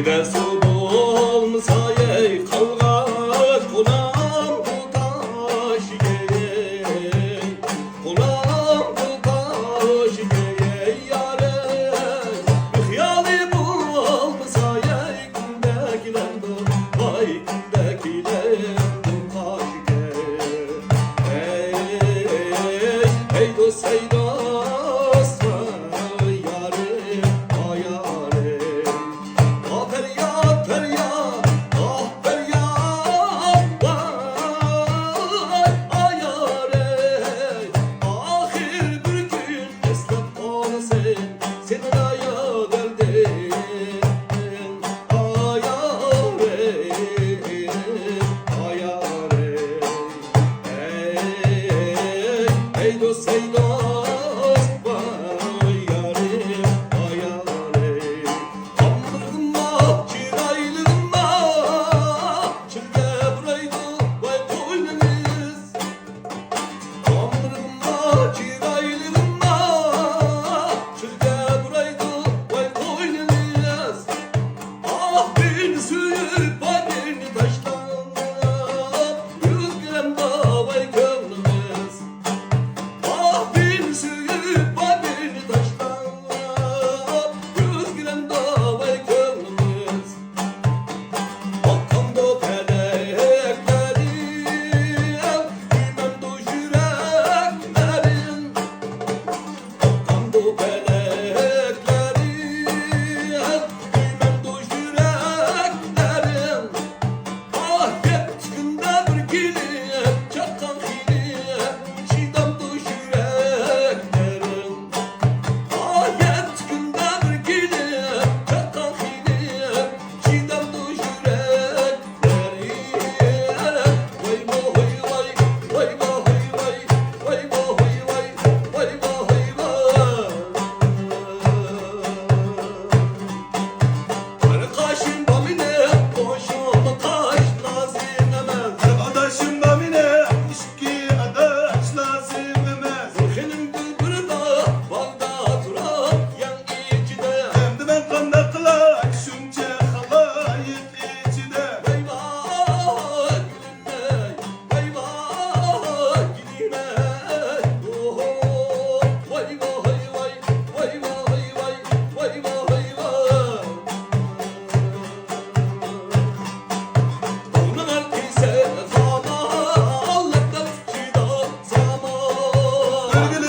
de su olmasa ey kavga kulam bu taş gey kulam bu taş gey yare bir hıyali bu olmasa ey kundakilen do vay kundakilen bu taş gey hey dost hey dost vay yare vay yare Say dost, vay yarim, vay yarim. Amrıma, çiraylığıma, çirge buraydı, vay koynunuz. Amrıma, çiraylığıma, çirge buraydı, vay koynunuz. Ah beni sürüp, vay beni taşlanıp, yüzgülem da vay könlümüz. Gül